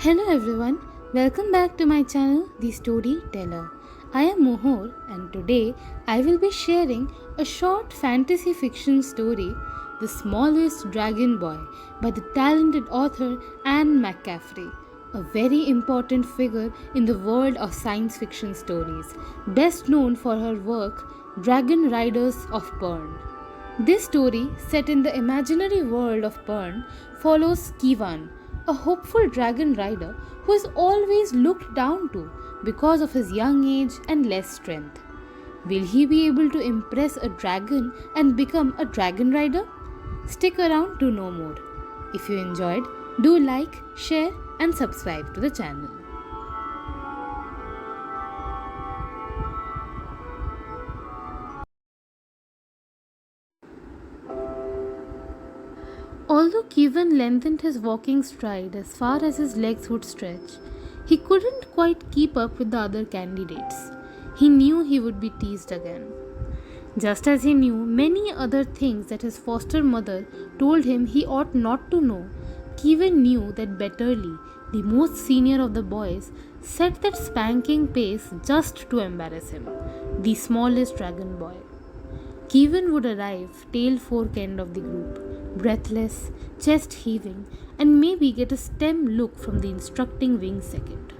Hello everyone, welcome back to my channel The Storyteller. I am Mohor and today I will be sharing a short fantasy fiction story, The Smallest Dragon Boy, by the talented author Anne McCaffrey, a very important figure in the world of science fiction stories, best known for her work Dragon Riders of Pern. This story, set in the imaginary world of Pern, follows Kivan, a hopeful dragon rider who is always looked down to because of his young age and less strength. Will he be able to impress a dragon and become a dragon rider? Stick around to know more. If you enjoyed, do like, share, and subscribe to the channel. Although Kevin lengthened his walking stride as far as his legs would stretch, he couldn't quite keep up with the other candidates. He knew he would be teased again. Just as he knew many other things that his foster mother told him he ought not to know, Kevin knew that Betterly, the most senior of the boys, set that spanking pace just to embarrass him, the smallest dragon boy. Kevin would arrive tail fork end of the group, breathless, chest heaving, and maybe get a stem look from the instructing wing second.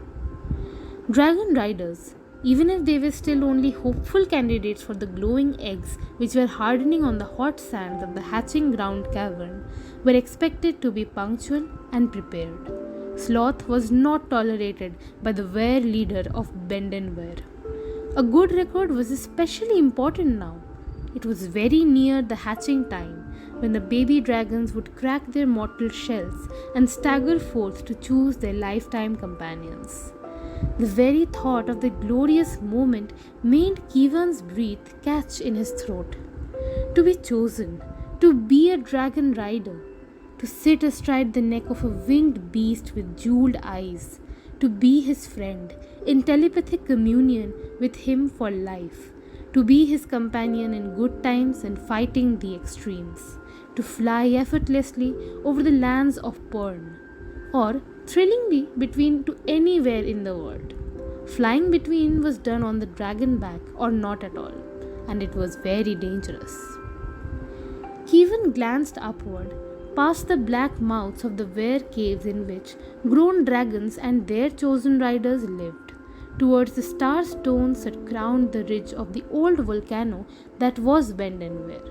Dragon riders, even if they were still only hopeful candidates for the glowing eggs which were hardening on the hot sands of the hatching ground cavern, were expected to be punctual and prepared. Sloth was not tolerated by the Were leader of Bend and Wear. A good record was especially important now. It was very near the hatching time when the baby dragons would crack their mortal shells and stagger forth to choose their lifetime companions. The very thought of the glorious moment made Kevan's breath catch in his throat. To be chosen, to be a dragon rider, to sit astride the neck of a winged beast with jeweled eyes, to be his friend, in telepathic communion with him for life, to be his companion in good times and fighting the extremes, to fly effortlessly over the lands of Pern, or thrillingly between to anywhere in the world. Flying between was done on the dragon back or not at all, and it was very dangerous. Kevin glanced upward, past the black mouths of the Were caves in which grown dragons and their chosen riders lived, towards the star stones that crowned the ridge of the old volcano that was Bend and Wear.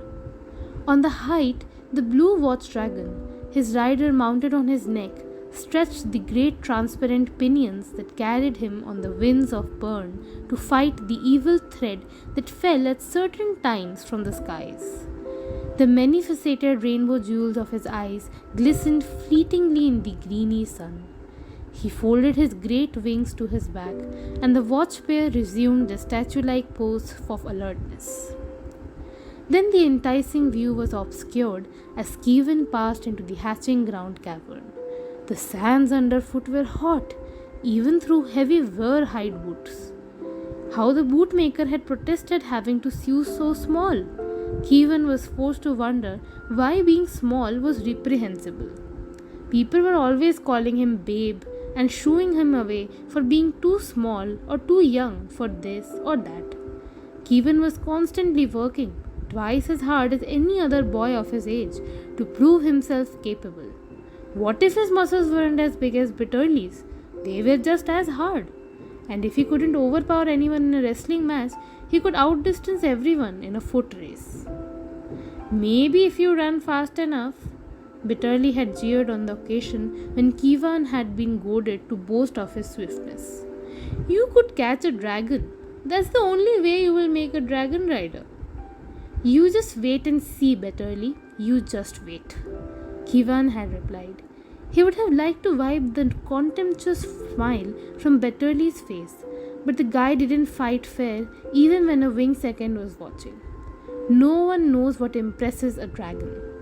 On the height, the blue watch dragon, his rider mounted on his neck, stretched the great transparent pinions that carried him on the winds of Pern to fight the evil thread that fell at certain times from the skies. The many-faceted rainbow jewels of his eyes glistened fleetingly in the greeny sun. He folded his great wings to his back, and the watch pair resumed their statue-like pose of alertness. Then the enticing view was obscured as Kevin passed into the hatching ground cavern. The sands underfoot were hot, even through heavy Were-hide boots. How the bootmaker had protested having to sew so small. Kevin was forced to wonder why being small was reprehensible. People were always calling him babe and shooing him away for being too small or too young for this or that. Kevin was constantly working, twice as hard as any other boy of his age, to prove himself capable. What if his muscles weren't as big as Bitterly's? They were just as hard. And if he couldn't overpower anyone in a wrestling match, he could outdistance everyone in a foot race. Maybe if you run fast enough, Bitterly had jeered on the occasion when Kevan had been goaded to boast of his swiftness. You could catch a dragon. That's the only way you will make a dragon rider. You just wait and see, Betterly. You just wait. Kevan had replied. He would have liked to wipe the contemptuous smile from Betterly's face, but the guy didn't fight fair even when a wing second was watching. No one knows what impresses a dragon.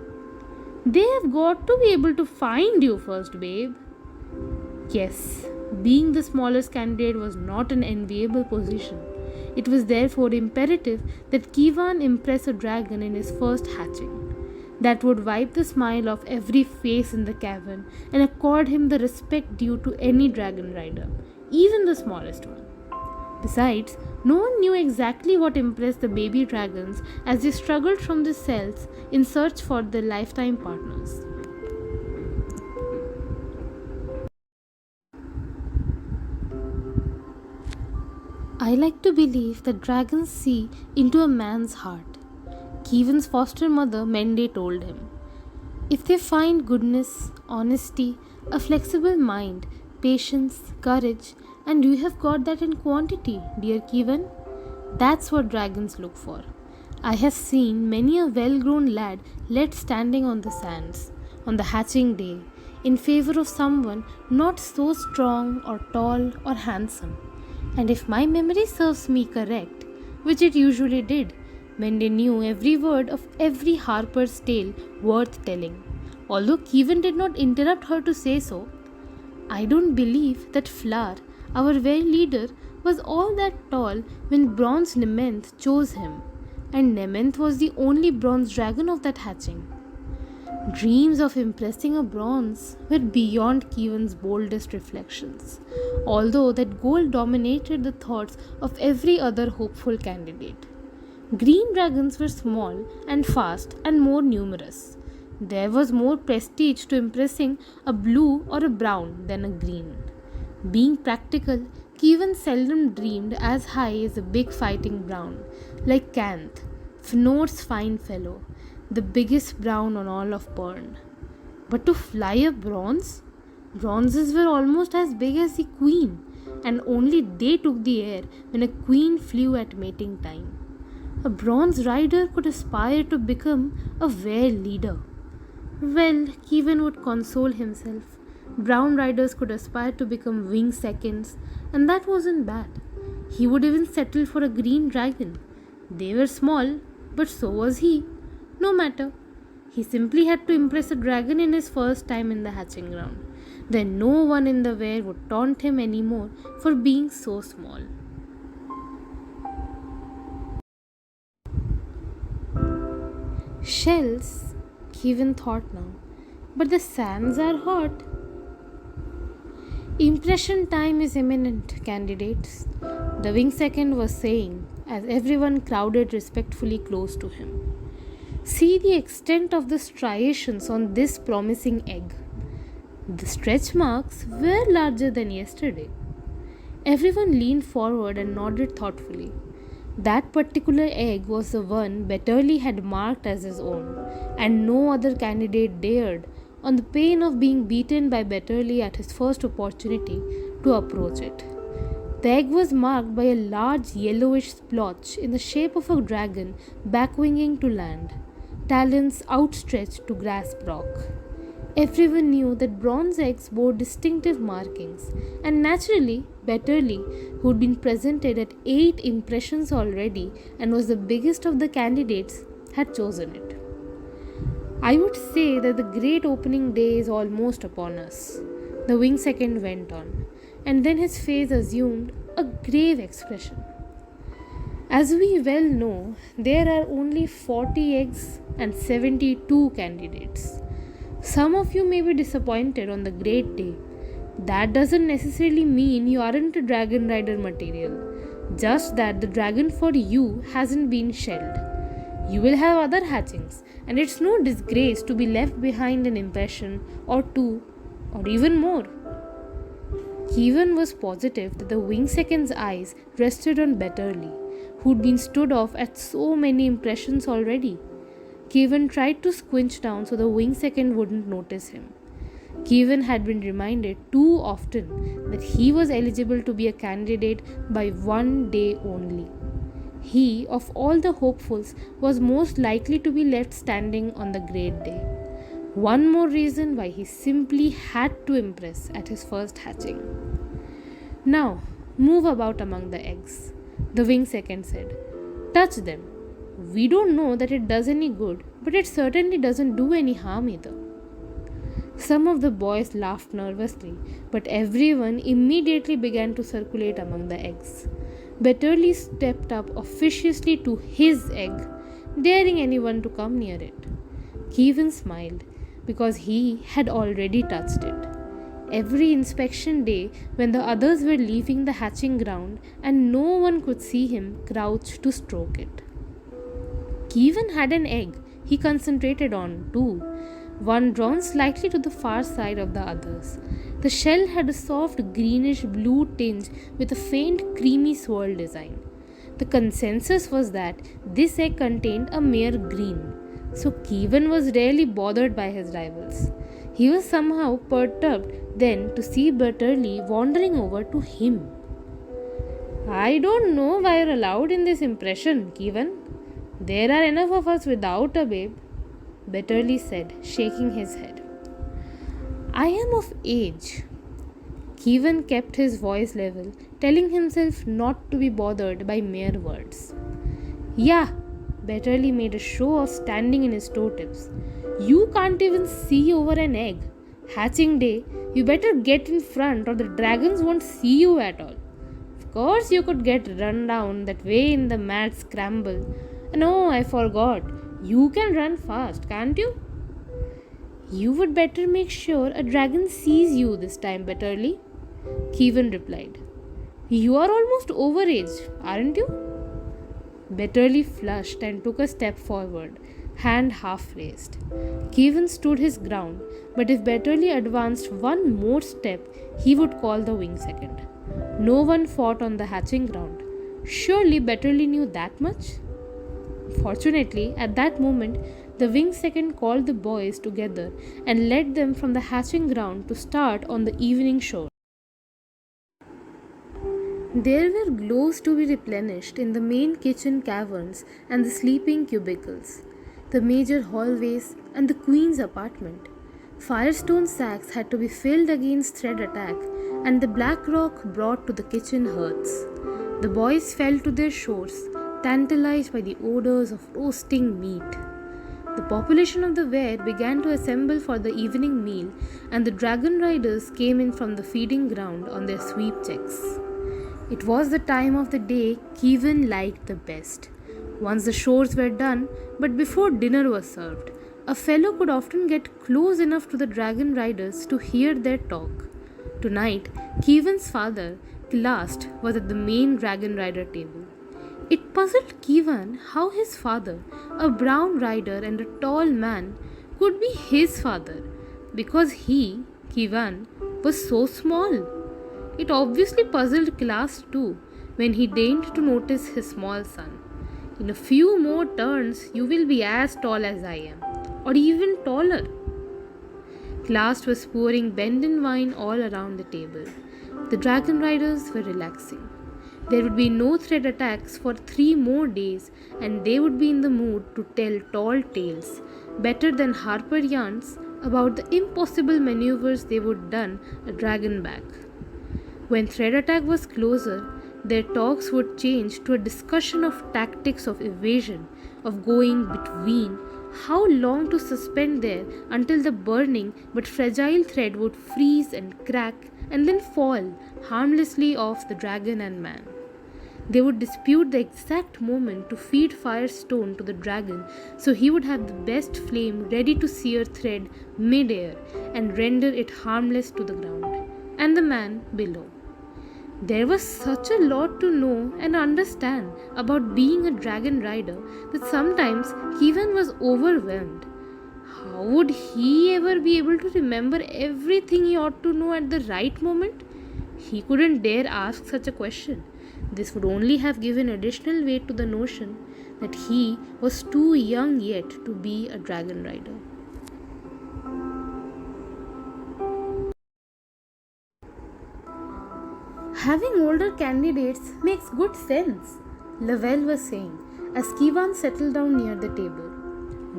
They have got to be able to find you first, babe. Yes, being the smallest candidate was not an enviable position. It was therefore imperative that Kevan impress a dragon in his first hatching. that would wipe the smile off every face in the cavern and accord him the respect due to any dragon rider, even the smallest one. Besides, no one knew exactly what impressed the baby dragons as they struggled from the cells in search for their lifetime partners. I like to believe that dragons see into a man's heart. Kievan's foster mother Mende told him, if they find goodness, honesty, a flexible mind, patience, courage, and you have got that in quantity, dear Kievan, that's what dragons look for. I have seen many a well grown lad left standing on the sands on the hatching day in favor of someone not so strong or tall or handsome. And if my memory serves me correct, which it usually did, Mende knew every word of every Harper's tale worth telling. Although Kievan did not interrupt her to say so, I don't believe that Flower, our very leader, was all that tall when Bronze Nementh chose him, and Nementh was the only bronze dragon of that hatching. Dreams of impressing a bronze were beyond Kievan's boldest reflections, although that goal dominated the thoughts of every other hopeful candidate. Green dragons were small and fast and more numerous. There was more prestige to impressing a blue or a brown than a green. Being practical, Kievan seldom dreamed as high as a big fighting brown, like Kanth, Fëanor's fine fellow, the biggest brown on all of Pern. But to fly a bronze? Bronzes were almost as big as the queen, and only they took the air when a queen flew at mating time. A bronze rider could aspire to become a Were leader. Well, Kievan would console himself. Brown riders could aspire to become wing seconds, and that wasn't bad. He would even settle for a green dragon. They were small, but so was he. No matter. He simply had to impress a dragon in his first time in the hatching ground. Then no one in the Were would taunt him anymore for being so small. Shells, Kievan thought now, but the sands are hot. Impression time is imminent, candidates, the wing second was saying as everyone crowded respectfully close to him. See the extent of the striations on this promising egg. The stretch marks were larger than yesterday. Everyone leaned forward and nodded thoughtfully. That particular egg was the one Betterly had marked as his own, and no other candidate dared, on the pain of being beaten by Betterly at his first opportunity, to approach it. The egg was marked by a large yellowish splotch in the shape of a dragon backwinging to land, talons outstretched to grasp rock. Everyone knew that bronze eggs bore distinctive markings, and naturally, Betterly, who had been presented at 8 impressions already and was the biggest of the candidates, had chosen it. I would say that the great opening day is almost upon us, the wing second went on, and then his face assumed a grave expression. As we well know, there are only 40 eggs and 72 candidates. Some of you may be disappointed on the great day. That doesn't necessarily mean you aren't a dragon rider material, just that the dragon for you hasn't been shelled. You will have other hatchings, and it's no disgrace to be left behind an impression or two or even more. Kievan was positive that the wing second's eyes rested on Betterly, who'd been stood off at so many impressions already. Kievan tried to squinch down so the wing second wouldn't notice him. Kievan had been reminded too often that he was eligible to be a candidate by one day only. He, of all the hopefuls, was most likely to be left standing on the great day. One more reason why he simply had to impress at his first hatching. Now, move about among the eggs, the wing second said. Touch them. We don't know that it does any good, but it certainly doesn't do any harm either. Some of the boys laughed nervously, but everyone immediately began to circulate among the eggs. Betterly stepped up officiously to his egg, daring anyone to come near it. Kevin smiled because he had already touched it. Every inspection day, when the others were leaving the hatching ground and no one could see him crouch to stroke it. Kevin had an egg he concentrated on too, one drawn slightly to the far side of the others. The shell had a soft greenish blue tinge with a faint creamy swirl design. The consensus was that this egg contained a mere green, so Kevin was rarely bothered by his rivals. He was somehow perturbed then to see Butterly wandering over to him. I don't know why you're allowed in this impression, Kevin. There are enough of us without a babe, Bitterly said, shaking his head. I am of age. Kevin kept his voice level, telling himself not to be bothered by mere words. Yeah, Bitterly made a show of standing in his toe tips. You can't even see over an egg. Hatching day, you better get in front or the dragons won't see you at all. Of course, you could get run down that way in the mad scramble. No, I forgot. You can run fast, can't you? You would better make sure a dragon sees you this time, Bitterly, Kevin replied. You are almost overage, aren't you? Bitterly flushed and took a step forward, hand half raised. Kevin stood his ground, but if Bitterly advanced one more step, he would call the wing second. No one fought on the hatching ground. Surely Bitterly knew that much? Fortunately, at that moment, the wing second called the boys together and led them from the hatching ground to start on the evening show. There were glows to be replenished in the main kitchen caverns and the sleeping cubicles, the major hallways, and the queen's apartment. Firestone sacks had to be filled against thread attack, and the black rock brought to the kitchen hearths. The boys fell to their shores, tantalized by the odors of roasting meat. The population of the Ware began to assemble for the evening meal, and the dragon riders came in from the feeding ground on their sweep checks. It was the time of the day Kevin liked the best. Once the chores were done, but before dinner was served, a fellow could often get close enough to the dragon riders to hear their talk. Tonight, Kevin's father, Klast, was at the main dragon rider table. It puzzled Kevin how his father, a brown rider and a tall man, could be his father, because he, Kevin, was so small. It obviously puzzled Klast too, when he deigned to notice his small son. In a few more turns, you will be as tall as I am, or even taller. Klast was pouring Benden wine all around the table. The dragon riders were relaxing. There would be no thread attacks for 3 more days, and they would be in the mood to tell tall tales, better than Harper yarns, about the impossible maneuvers they would done a dragon back. When thread attack was closer, their talks would change to a discussion of tactics of evasion, of going between, how long to suspend there until the burning but fragile thread would freeze and crack and then fall harmlessly off the dragon and man. They would dispute the exact moment to feed firestone to the dragon so he would have the best flame ready to sear thread mid-air and render it harmless to the ground, and the man below. There was such a lot to know and understand about being a dragon rider that sometimes Kevin was overwhelmed. How would he ever be able to remember everything he ought to know at the right moment? He couldn't dare ask such a question. This would only have given additional weight to the notion that he was too young yet to be a dragon rider. Having older candidates makes good sense, Lavelle was saying as Kevin settled down near the table.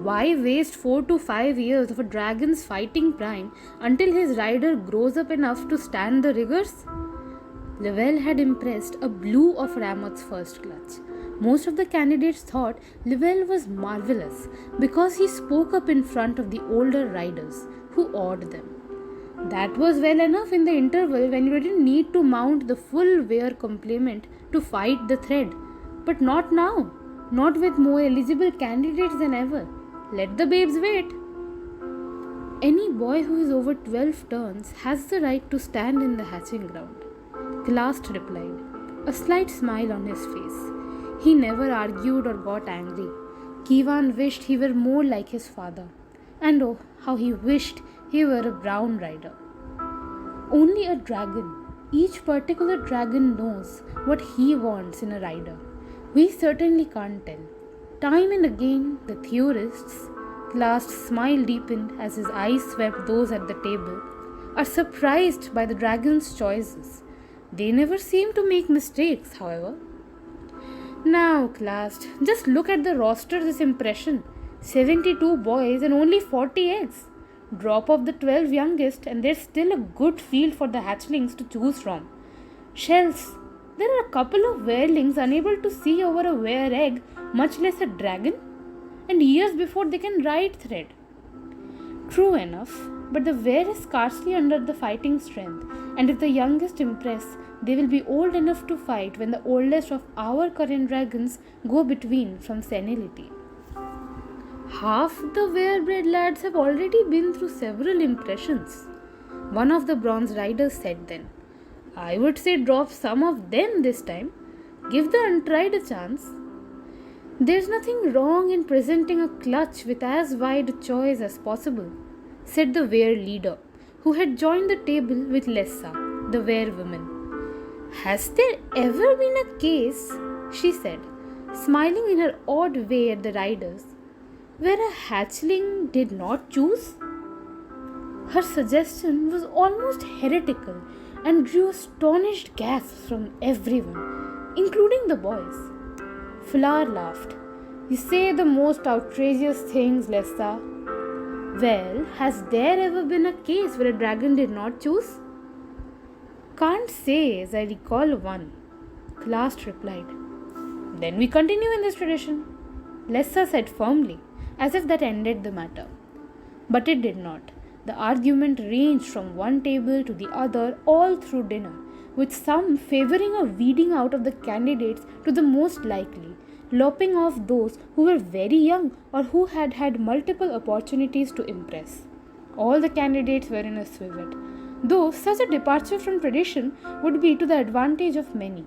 Why waste 4 to 5 years of a dragon's fighting prime until his rider grows up enough to stand the rigors? Lavelle had impressed a blue of Ramoth's first clutch. Most of the candidates thought Lavelle was marvelous because he spoke up in front of the older riders, who awed them. That was well enough in the interval when you didn't need to mount the full wear complement to fight the thread. But not now. Not with more eligible candidates than ever. Let the babes wait. Any boy who is over 12 turns has the right to stand in the hatching ground. Klast replied, a slight smile on his face. He never argued or got angry. Kivan wished he were more like his father. And oh, how he wished he were a brown rider. Only a dragon. Each particular dragon knows what he wants in a rider. We certainly can't tell. Time and again, the theorists, Klast's smile deepened as his eyes swept those at the table, are surprised by the dragon's choices. They never seem to make mistakes, however. Now, Klast, just look at the roster this impression. 72 boys and only 40 eggs. Drop off the 12 youngest and there's still a good field for the hatchlings to choose from. Shells. There are a couple of werelings unable to see over a were egg, much less a dragon. And years before they can ride thread. True enough, but the were is scarcely under the fighting strength, and if the youngest impress, they will be old enough to fight when the oldest of our current dragons go between from senility. Half the were-bred lads have already been through several impressions. One of the bronze riders said then, I would say drop some of them this time. Give the untried a chance. There's nothing wrong in presenting a clutch with as wide a choice as possible, said the were leader, who had joined the table with Lessa, the were woman. Has there ever been a case, she said, smiling in her odd way at the riders, where a hatchling did not choose? Her suggestion was almost heretical and drew astonished gasps from everyone, including the boys. Flower laughed. You say the most outrageous things, Lessa. Well, has there ever been a case where a dragon did not choose? Can't say as I recall one, Klast replied. Then we continue in this tradition, Lessa said firmly, as if that ended the matter. But it did not. The argument ranged from one table to the other all through dinner, with some favoring a weeding out of the candidates to the most likely, lopping off those who were very young or who had had multiple opportunities to impress. All the candidates were in a swivet, though such a departure from tradition would be to the advantage of many.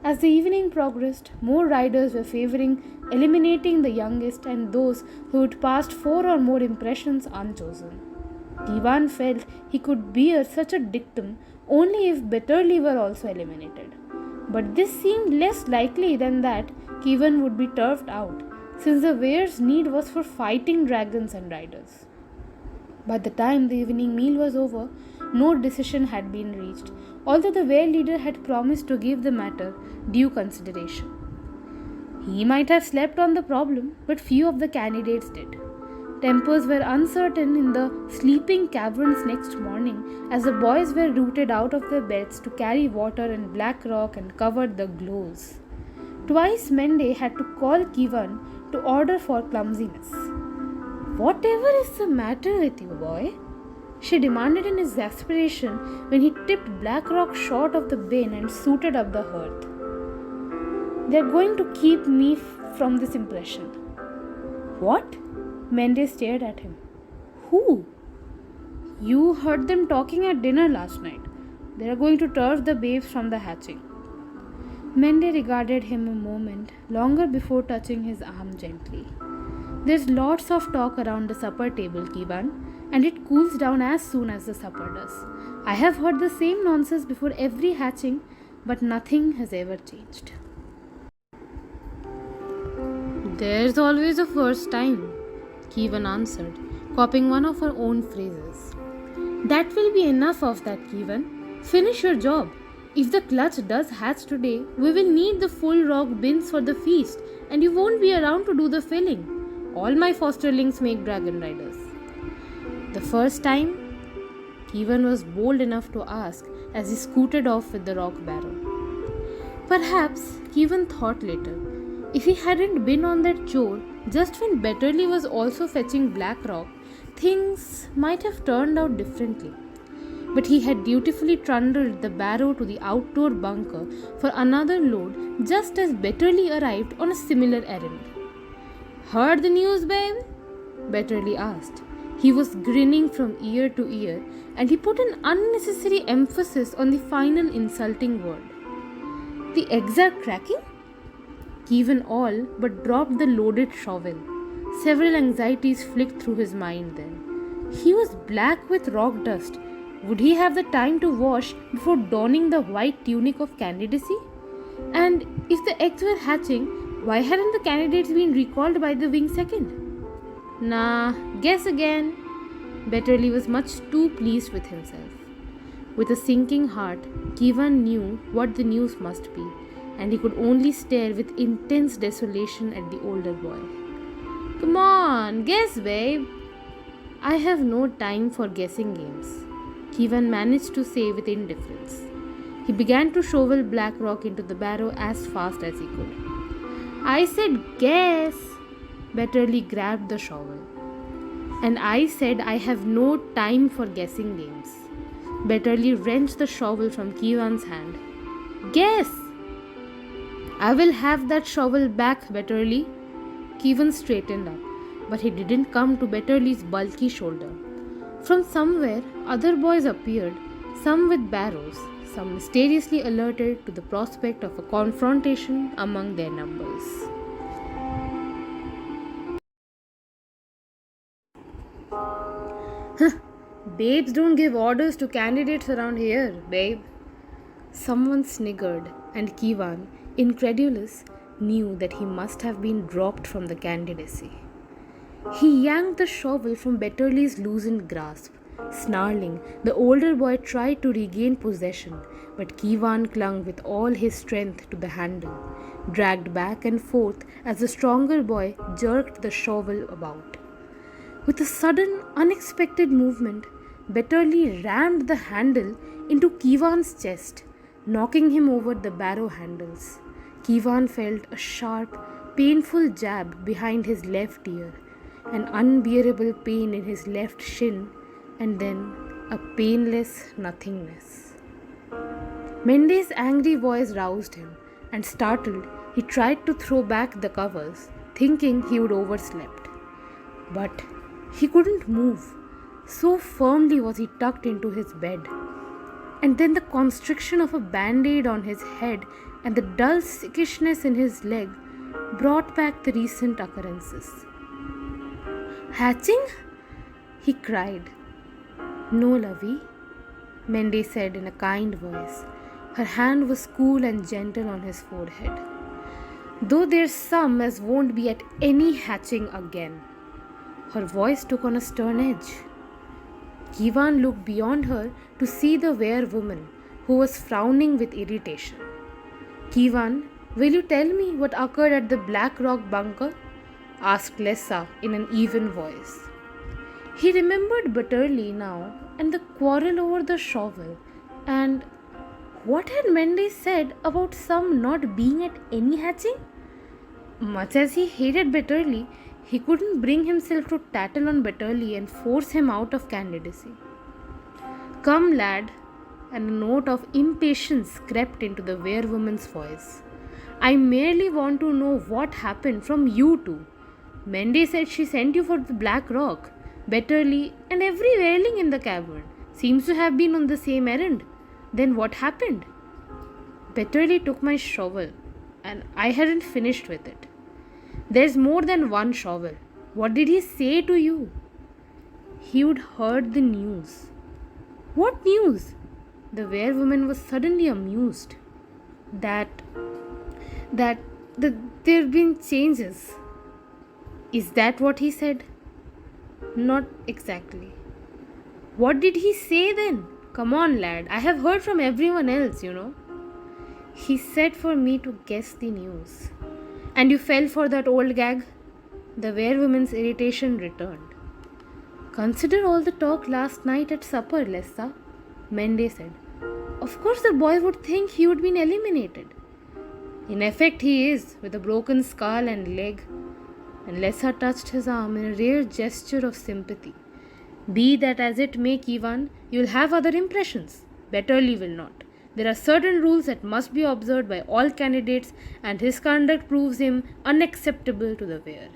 As the evening progressed, more riders were favoring eliminating the youngest and those who had passed 4 or more impressions unchosen. Kivan felt he could bear such a dictum only if Betterly were also eliminated. But this seemed less likely than that Kivan would be turfed out, since the ware's need was for fighting dragons and riders. By the time the evening meal was over, no decision had been reached, although the were leader had promised to give the matter due consideration. He might have slept on the problem, but few of the candidates did. Tempers were uncertain in the sleeping caverns next morning as the boys were rooted out of their beds to carry water and black rock and covered the glows. Twice Mende had to call Kivan to order for clumsiness. Whatever is the matter with you, boy? She demanded in exasperation when he tipped black rock short of the bin and suited up the hearth. They're going to keep me from this impression. What? Mende stared at him. Who? You heard them talking at dinner last night. They are going to turf the babes from the hatching. Mende regarded him a moment, longer before touching his arm gently. There's lots of talk around the supper table, Kivan, and it cools down as soon as the supper does. I have heard the same nonsense before every hatching, but nothing has ever changed. There's always a first time, Kivan answered, copying one of her own phrases. That will be enough of that, Kivan. Finish your job. If the clutch does hatch today, we will need the full rock bins for the feast, and you won't be around to do the filling. All my fosterlings make dragon riders. The first time, Kivan was bold enough to ask as he scooted off with the rock barrel. Perhaps, Kivan thought later, if he hadn't been on that chore just when Betterly was also fetching black rock, things might have turned out differently. But he had dutifully trundled the barrow to the outdoor bunker for another load just as Betterly arrived on a similar errand. Heard the news, babe? Betterly asked. He was grinning from ear to ear, and he put an unnecessary emphasis on the final insulting word. The eggs are cracking? Kevin all but dropped the loaded shovel. Several anxieties flicked through his mind then. He was black with rock dust. Would he have the time to wash before donning the white tunic of candidacy? And if the eggs were hatching, why hadn't the candidates been recalled by the wing second? Nah, guess again. Betterly was much too pleased with himself. With a sinking heart, Kevin knew what the news must be, and he could only stare with intense desolation at the older boy. Come on, guess, babe. I have no time for guessing games, Kevin managed to say with indifference. He began to shovel black rock into the barrow as fast as he could. I said guess. Betterly grabbed the shovel. And I said I have no time for guessing games. Betterly wrenched the shovel from Kevin's hand. Guess! I will have that shovel back, Betterly. Kevin straightened up, but he didn't come to Betterly's bulky shoulder. From somewhere, other boys appeared, some with barrows, some mysteriously alerted to the prospect of a confrontation among their numbers. Babes don't give orders to candidates around here, babe. Someone sniggered, and Kevin, incredulous, knew that he must have been dropped from the candidacy. He yanked the shovel from Betterly's loosened grasp. Snarling, the older boy tried to regain possession, but Kevin clung with all his strength to the handle, dragged back and forth as the stronger boy jerked the shovel about. With a sudden, unexpected movement, Betterly rammed the handle into Kevin's chest, knocking him over the barrow handles. Kevin felt a sharp, painful jab behind his left ear, an unbearable pain in his left shin, and then a painless nothingness. Mende's angry voice roused him, and startled, he tried to throw back the covers, thinking he would overslept. But he couldn't move. So firmly was he tucked into his bed. And then the constriction of a band-aid on his head and the dull sickishness in his leg brought back the recent occurrences. Hatching? He cried. No, lovey, Mende said in a kind voice. Her hand was cool and gentle on his forehead. Though there's some as won't be at any hatching again. Her voice took on a stern edge. Kevin looked beyond her to see the were-woman, who was frowning with irritation. Kevin, will you tell me what occurred at the Black Rock bunker? Asked Lessa in an even voice. He remembered bitterly now, and the quarrel over the shovel, and what had Mende said about some not being at any hatching? Much as he hated bitterly, he couldn't bring himself to tattle on Betterly and force him out of candidacy. Come, lad, and a note of impatience crept into the were-woman's voice. I merely want to know what happened from you two. Mende said she sent you for the Black Rock. Betterly and every wailing in the cavern seems to have been on the same errand. Then what happened? Betterly took my shovel, and I hadn't finished with it. There's more than one shovel. What did he say to you? He'd heard the news. What news? The were-woman was suddenly amused. That there've been changes. Is that what he said? Not exactly. What did he say then? Come on, lad. I have heard from everyone else, you know. He said for me to guess the news. And you fell for that old gag? The were-woman's irritation returned. Consider all the talk last night at supper, Lessa, Mende said. Of course the boy would think he would been eliminated. In effect he is, with a broken skull and leg. And Lessa touched his arm in a rare gesture of sympathy. Be that as it may, Kevin, you'll have other impressions. Betterly will not. There are certain rules that must be observed by all candidates, and his conduct proves him unacceptable to the were.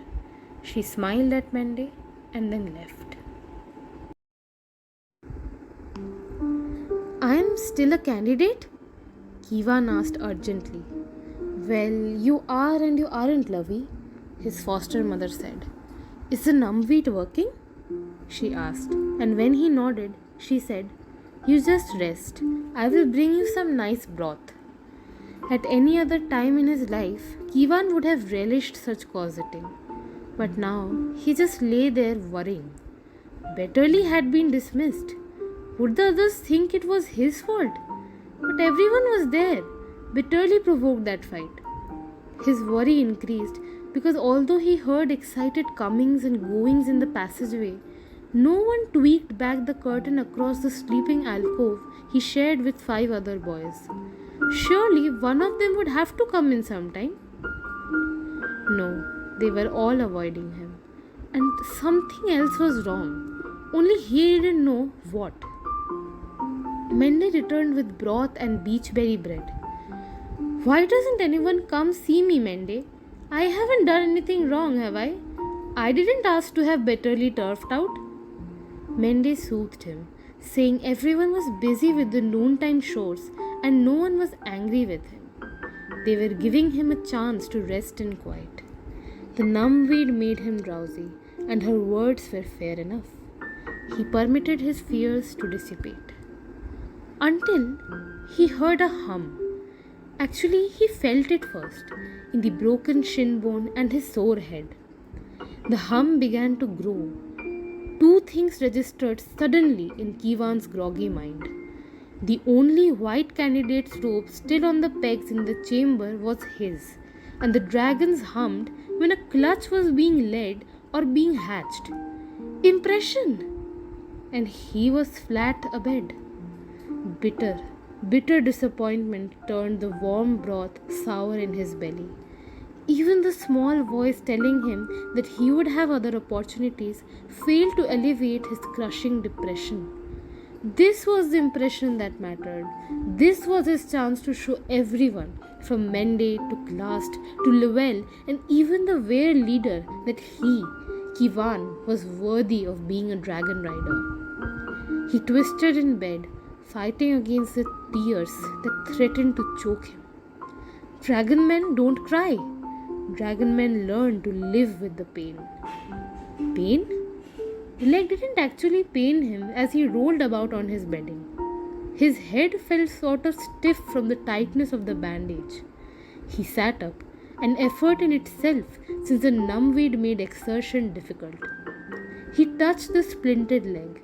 She smiled at Mende and then left. still a candidate? Kivan asked urgently. Well, you are and you aren't, Lovey, his foster mother said. Is the numbweed working? She asked, and when he nodded, she said, You just rest. I will bring you some nice broth. At any other time in his life, Kivan would have relished such cosseting. But now, he just lay there worrying. Betterly had been dismissed. Would the others think it was his fault? But everyone was there. Bitterly provoked that fight. His worry increased because although he heard excited comings and goings in the passageway, no one tweaked back the curtain across the sleeping alcove he shared with 5 other boys. Surely one of them would have to come in sometime. No, they were all avoiding him. And something else was wrong. Only he didn't know what. Mende returned with broth and beechberry bread. Why doesn't anyone come see me, Mende? I haven't done anything wrong, have I? I didn't ask to have Bitterly turfed out. Mende soothed him, saying everyone was busy with the noontime chores and no one was angry with him. They were giving him a chance to rest in quiet. The numbweed made him drowsy, and her words were fair enough. He permitted his fears to dissipate. Until he heard a hum. Actually, he felt it first, in the broken shin bone and his sore head. The hum began to grow. 2 things registered suddenly in Kivan's groggy mind. The only white candidate's robe still on the pegs in the chamber was his, and the dragons hummed when a clutch was being led or being hatched. Impression! And he was flat abed. Bitter disappointment turned the warm broth sour in his belly. Even the small voice telling him that he would have other opportunities failed to alleviate his crushing depression. This was the impression that mattered. This was his chance to show everyone, from Mende to Glast to Lowell and even the Were leader, that he, Kivan, was worthy of being a dragon rider. He twisted in bed, fighting against the tears that threatened to choke him. Dragon men don't cry. Dragon men learn to live with the pain. Pain? The leg didn't actually pain him as he rolled about on his bedding. His head felt sort of stiff from the tightness of the bandage. He sat up, an effort in itself since the numbweed made exertion difficult. He touched the splintered leg.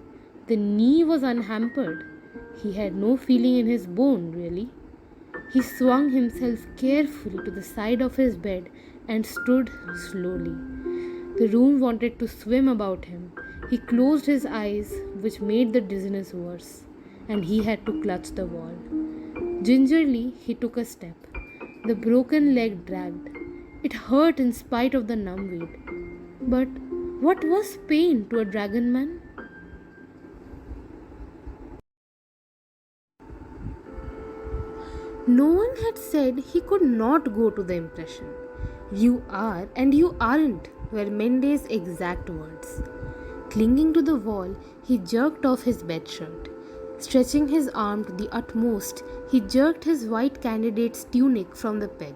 The knee was unhampered. He had no feeling in his bone, really. He swung himself carefully to the side of his bed and stood slowly. The room wanted to swim about him. He closed his eyes, which made the dizziness worse, and he had to clutch the wall. Gingerly, he took a step. The broken leg dragged. It hurt in spite of the numbweed. But what was pain to a dragon man? No one had said he could not go to the impression. You are and you aren't were Mende's exact words. Clinging to the wall, he jerked off his bedshirt. Stretching his arm to the utmost, he jerked his white candidate's tunic from the peg.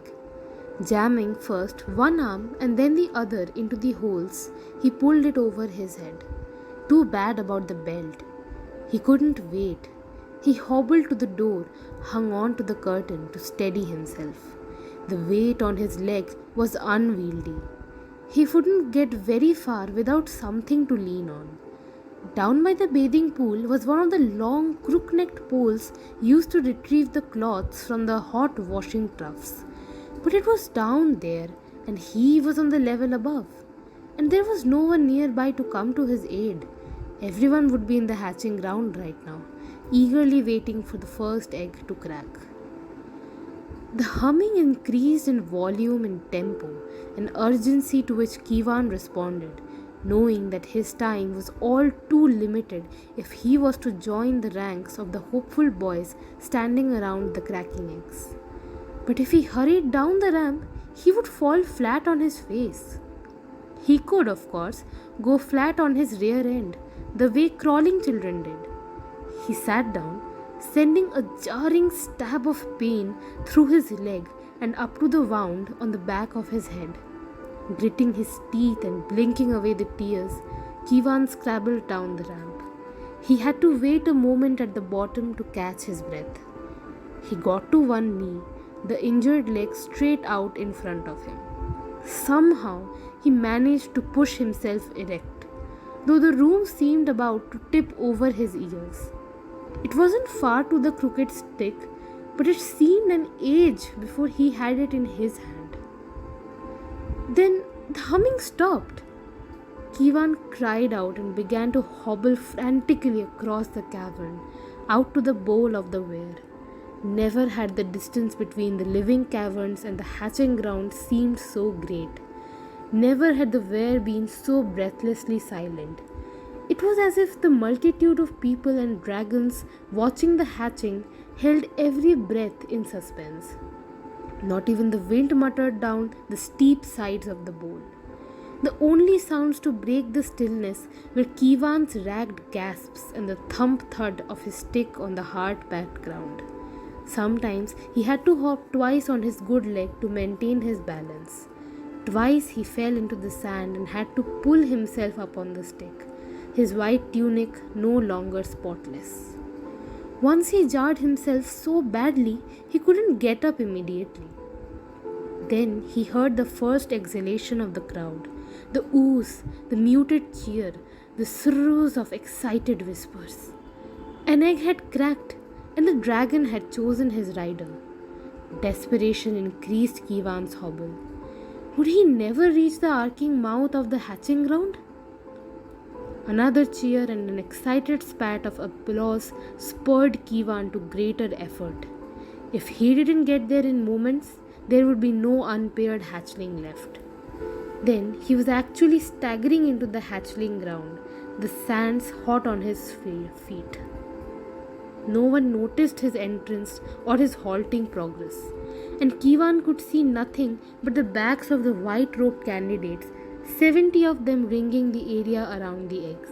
Jamming first one arm and then the other into the holes, he pulled it over his head. Too bad about the belt. He couldn't wait. He hobbled to the door, hung on to the curtain to steady himself. The weight on his leg was unwieldy. He wouldn't get very far without something to lean on. Down by the bathing pool was one of the long crook-necked poles used to retrieve the cloths from the hot washing troughs. But it was down there, and he was on the level above. And there was no one nearby to come to his aid. Everyone would be in the hatching ground right now, eagerly waiting for the first egg to crack. The humming increased in volume and tempo, an urgency to which Kivan responded, knowing that his time was all too limited if he was to join the ranks of the hopeful boys standing around the cracking eggs. But if he hurried down the ramp, he would fall flat on his face. He could, of course, go flat on his rear end, the way crawling children did. He sat down, sending a jarring stab of pain through his leg and up to the wound on the back of his head. Gritting his teeth and blinking away the tears, Kivan scrabbled down the ramp. He had to wait a moment at the bottom to catch his breath. He got to one knee, the injured leg straight out in front of him. Somehow, he managed to push himself erect, though the room seemed about to tip over his ears. It wasn't far to the crooked stick, but it seemed an age before he had it in his hand. Then the humming stopped. Kivan cried out and began to hobble frantically across the cavern, out to the bowl of the weir. Never had the distance between the living caverns and the hatching ground seemed so great. Never had the weir been so breathlessly silent. It was as if the multitude of people and dragons watching the hatching held every breath in suspense. Not even the wind muttered down the steep sides of the bowl. The only sounds to break the stillness were Kivan's ragged gasps and the thump-thud of his stick on the hard-packed ground. Sometimes he had to hop twice on his good leg to maintain his balance. Twice he fell into the sand and had to pull himself up on the stick, his white tunic no longer spotless. Once he jarred himself so badly he couldn't get up immediately. Then he heard the first exhalation of the crowd, the oohs, the muted cheer, the sirroos of excited whispers. An egg had cracked, and the dragon had chosen his rider. Desperation increased Kivan's hobble. Would he never reach the arcing mouth of the hatching ground? Another cheer and an excited spat of applause spurred Kivan to greater effort. If he didn't get there in moments, there would be no unpaired hatchling left. Then he was actually staggering into the hatchling ground, the sands hot on his feet. No one noticed his entrance or his halting progress, and Kivan could see nothing but the backs of the white-robed candidates, 70 of them ringing the area around the eggs.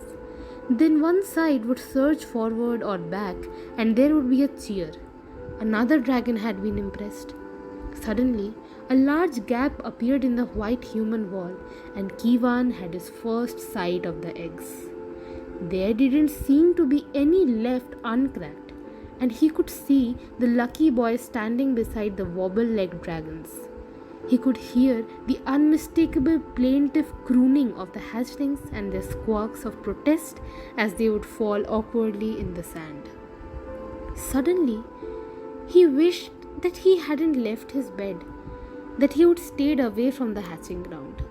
Then one side would surge forward or back, and there would be a cheer. Another dragon had been impressed. Suddenly, a large gap appeared in the white human wall, and Kivan had his first sight of the eggs. There didn't seem to be any left uncracked, and he could see the lucky boy standing beside the wobble-legged dragons. He could hear the unmistakable plaintive crooning of the hatchlings and their squawks of protest as they would fall awkwardly in the sand. Suddenly, he wished that he hadn't left his bed, that he would stayed away from the hatching ground.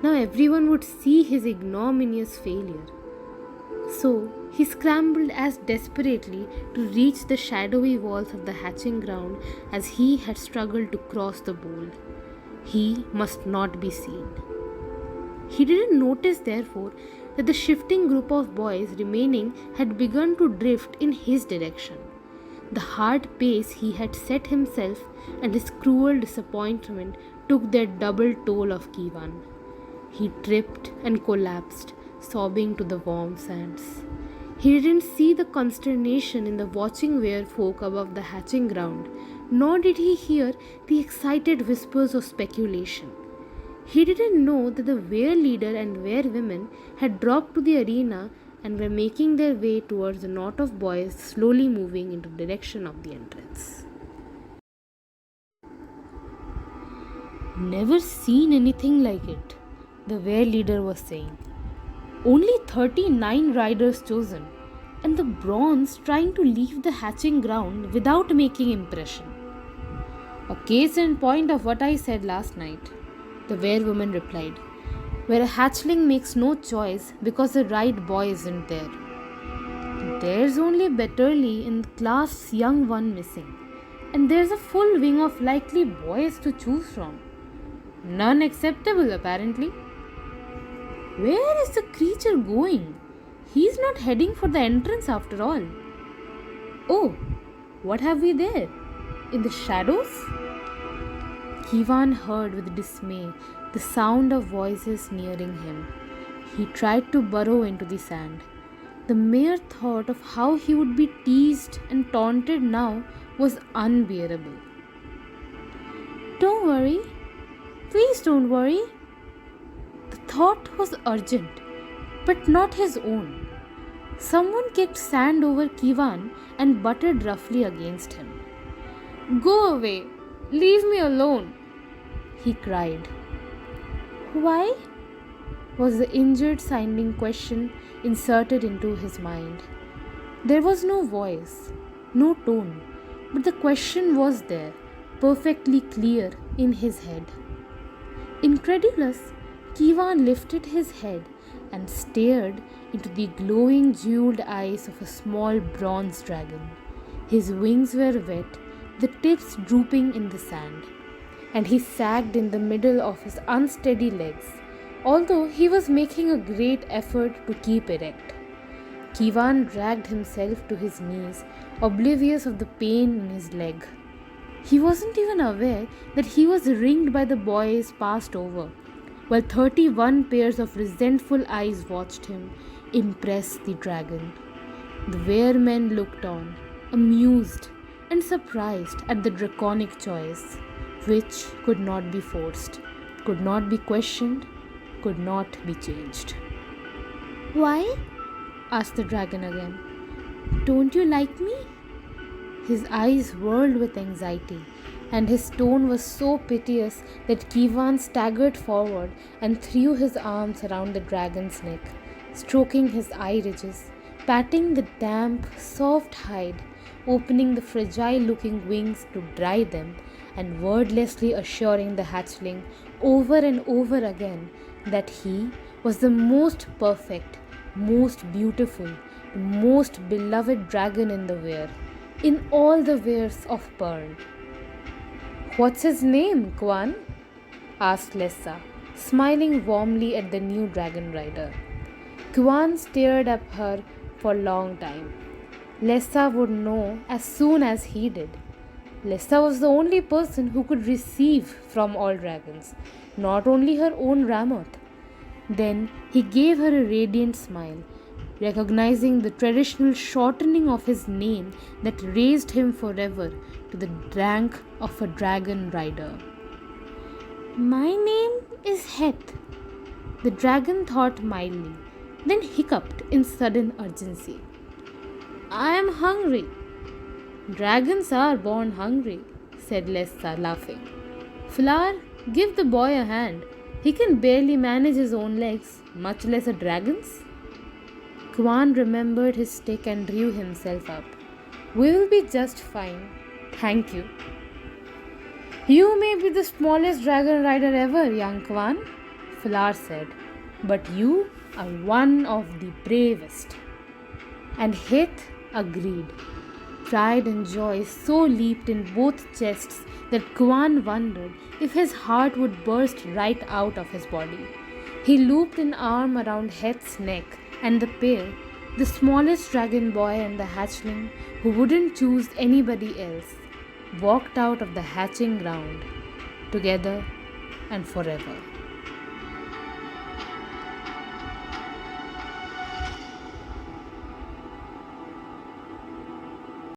Now everyone would see his ignominious failure. So he scrambled as desperately to reach the shadowy walls of the hatching ground as he had struggled to cross the bowl. He must not be seen. He didn't notice, therefore, that the shifting group of boys remaining had begun to drift in his direction. The hard pace he had set himself and his cruel disappointment took their double toll of Kivan. He tripped and collapsed, sobbing to the warm sands. He didn't see the consternation in the watching weir folk above the hatching ground, nor did he hear the excited whispers of speculation. He didn't know that the weir leader and weir women had dropped to the arena and were making their way towards the knot of boys slowly moving into the direction of the entrance. Never seen anything like it, the weir leader was saying. Only 39 riders chosen, and the bronze trying to leave the hatching ground without making impression. A case in point of what I said last night, the weir woman replied, where a hatchling makes no choice because the right boy isn't there. There's only Betterly in the class young one missing, and there's a full wing of likely boys to choose from. None acceptable, apparently. Where is the creature going? He's not heading for the entrance after all. Oh, what have we there? In the shadows? Kivan heard with dismay the sound of voices nearing him. He tried to burrow into the sand. The mere thought of how he would be teased and taunted now was unbearable. Don't worry. Please don't worry. The thought was urgent, but not his own. Someone kicked sand over Kivan and butted roughly against him. Go away! Leave me alone! He cried. Why? Was the injured sounding question inserted into his mind. There was no voice, no tone, but the question was there, perfectly clear in his head. Incredulous, Kivan lifted his head and stared into the glowing jeweled eyes of a small bronze dragon. His wings were wet, the tips drooping in the sand, and he sagged in the middle of his unsteady legs, although he was making a great effort to keep erect. Kivan dragged himself to his knees, oblivious of the pain in his leg. He wasn't even aware that he was ringed by the boys passed over, while 31 pairs of resentful eyes watched him impress the dragon. The weremen looked on, amused and surprised at the draconic choice, which could not be forced, could not be questioned, could not be changed. Why? Asked the dragon again. Don't you like me? His eyes whirled with anxiety, and his tone was so piteous that Kivan staggered forward and threw his arms around the dragon's neck, stroking his eye ridges, patting the damp, soft hide, opening the fragile-looking wings to dry them, and wordlessly assuring the hatchling over and over again that he was the most perfect, most beautiful, most beloved dragon in the Were, in all the Weres of Pern. What's his name, Kwan? Asked Lessa, smiling warmly at the new dragon rider. Kwan stared at her for a long time. Lessa would know as soon as he did. Lessa was the only person who could receive from all dragons, not only her own Ramoth. Then he gave her a radiant smile, recognizing the traditional shortening of his name that raised him forever to the rank of a dragon rider. My name is Het, the dragon thought mildly, then hiccuped in sudden urgency. I am hungry. Dragons are born hungry, said Lessa, laughing. Flower, give the boy a hand. He can barely manage his own legs, much less a dragon's. Kwan remembered his stick and drew himself up. We will be just fine. Thank you. You may be the smallest dragon rider ever, young Kwan, Flower said, but you are one of the bravest. And Het agreed. Pride and joy so leaped in both chests that Kwan wondered if his heart would burst right out of his body. He looped an arm around Het's neck, and the pair, the smallest dragon boy and the hatchling who wouldn't choose anybody else, walked out of the hatching ground, together and forever.